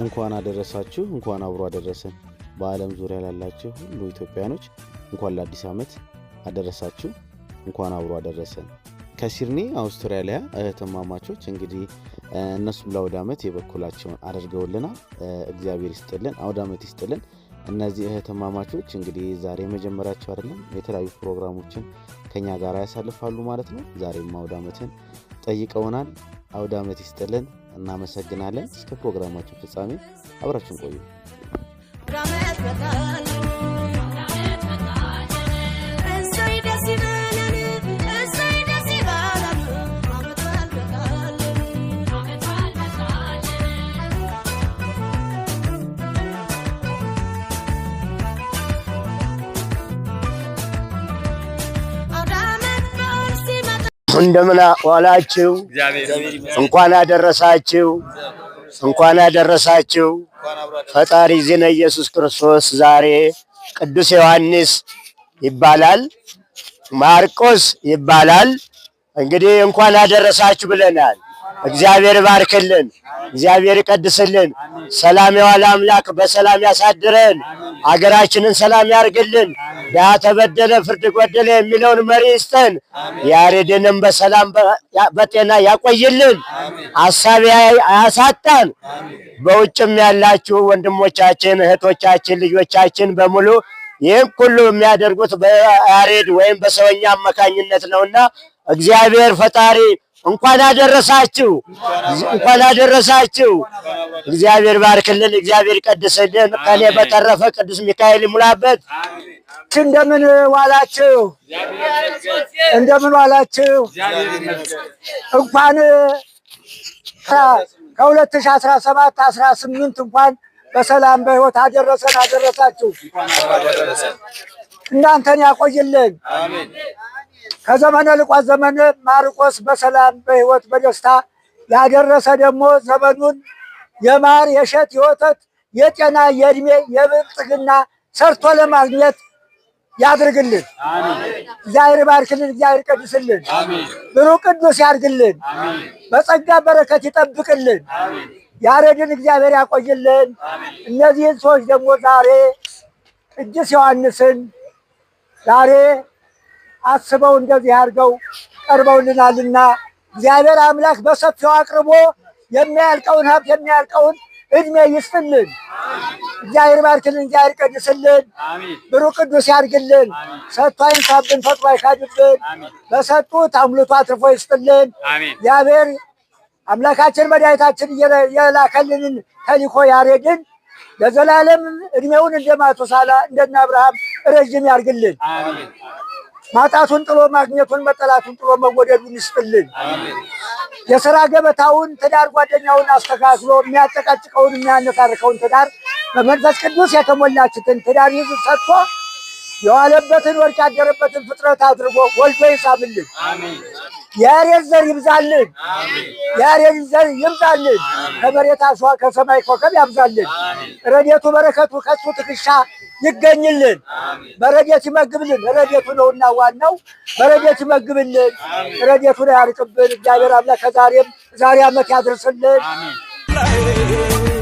እንኳን አደረሳችሁ እንኳን አብሮ አደረሰን በአለም ዙሪያ ላላችሁ ሁሉ ኢትዮጵያኖች እንኳን ለአዲስ ዓመት አደረሳችሁ እንኳን አብሮ አደረሰን ከሲድኒ አውስትራሊያ እህትማማቾች እንግዲህ እነሱም ለአውደ ዓመት የበኩላቸውን አድርገውልናል እግዚአብሔር ይስጥልን አውደ ዓመት ይስጥልን እነዚህ እህትማማቾች እንግዲህ ዛሬ መጀመሪያቸው አይደለም የተለያዩ ፕሮግራሞችን ከኛ ጋር ያሳልፋሉ ማለት ነው ዛሬም አውደ ዓመትን ጠይቀውናል አውደ ዓመት ይስጥልን እናመሰግናለን እስከ ፕሮግራማችን ፍጻሜ አብራችሁን ቆዩ እንደምን ዋላችሁ እንኳን አደረሳችሁ ፈጣሪ ዚነ ኢየሱስ ክርስቶስ ዛሬ ቅዱስ ዮሐንስ ይባላል ማርቆስ ይባላል እንግዲህ እንኳን አደረሳችሁ ብለናል እግዚአብሔር ባርክልን እግዚአብሔር ይቀድስልን ሰላም ያዋል አምላክ በሰላም ያሳድረን አገራችንን ሰላም ያርግልን ያ ተበደለ ፍርድ ጎደለ የሚለውን መሪ ይስጠን ያሬድንም በሰላም በጤና ያቆይልን ሐሳብ ያሳጣን በውጭም ያላችሁ ወንድሞቻችን እህቶቻችን ልጆቻችን በሙሉ ይህን ሁሉ የሚያደርጉት በያሬድ ወይም በሰውኛ አማካኝነት ነውና እግዚአብሔር ፈጣሪ እንኳን አደረሳችሁ እግዚአብሔር ባርክልን እግዚአብሔር ይቀድስልን ከኔ በተረፈ ቅዱስ ሚካኤል ይሙላበት እንደምን ዋላችሁ እንኳን ከ2017 18 እንኳን በሰላም በህይወት አደረሳችሁ እናንተን ያቆይልን አሜን ከዘመነ ልቋስ ዘመነ ማርቆስ በሰላም በህይወት በደስታ ያደረሰ ደግሞ ዘመኑን የማር የሸት የወተት የጤና የእድሜ የብልጽግና ሰርቶ ለማግኘት ያድርግልን አሜን እግዚአብሔር ባርክልን እግዚአብሔር ይቀድስልን አሜን ብሩክ ቅዱስ ያርግልን አሜን በጸጋ በረከት ይጠብቅልን አሜን ያሬድን እግዚአብሔር ያቆይልን አሜን እነዚህን ሰዎች ደግሞ ዛሬ ቅዱስ ዮሐንስን ዛሬ አስበው እንደዚህ አድርገው ቀርበውልናልና እግዚአብሔር አምላክ በሰፊው አቅርቦ የሚያልቀውን ሀብት የሚያልቀውን እድሜ ይስጥልን እግዚአብሔር ባርክልን እግዚአብሔር ይቀድስልን ብሩክ ቅዱስ ያርግልን ሰጥቶ አይንሳብን ፈጥሮ አይካድብን በሰጡት አምልቶ አትርፎ ይስጥልን እግዚአብሔር አምላካችን መድኃኒታችን የላከልንን ተልእኮ ያሬድን ለዘላለም እድሜውን እንደማቱሳላ እንደነ አብርሃም ረጅም ያርግልን ማጣቱን ጥሎ ማግኘቱን መጠላቱን ጥሎ መወደዱን ይስጥልን አሜን የሥራ ገበታውን ትዳር ጓደኛውን አስተካክሎ የሚያጨቃጭቀውን የሚያነካርከውን ትዳር በመንፈስ ቅዱስ የተሞላችትን ትዳር ይዞ ሰጥቶ የዋለበትን ወርቅ ያደረበትን ፍጥረት አድርጎ ወልዶ ይሳምልን አሜን ያሬድ ዘር ይብዛልን አሜን ያሬድ ዘር ይብዛልን ከመሬት አሸዋ ከሰማይ ኮከብ ያብዛልን ረድኤቱ በረከቱ ከሱ ትከሻ ይገኝልን በረድኤት ይመግብልን ረድኤቱ ነውና ዋናው በረድኤት ይመግብልን ረድኤቱን ያርቅብን እግዚአብሔር አምላክ ከዛሬም ዛሬ ዓመት ያድርስልን አሜን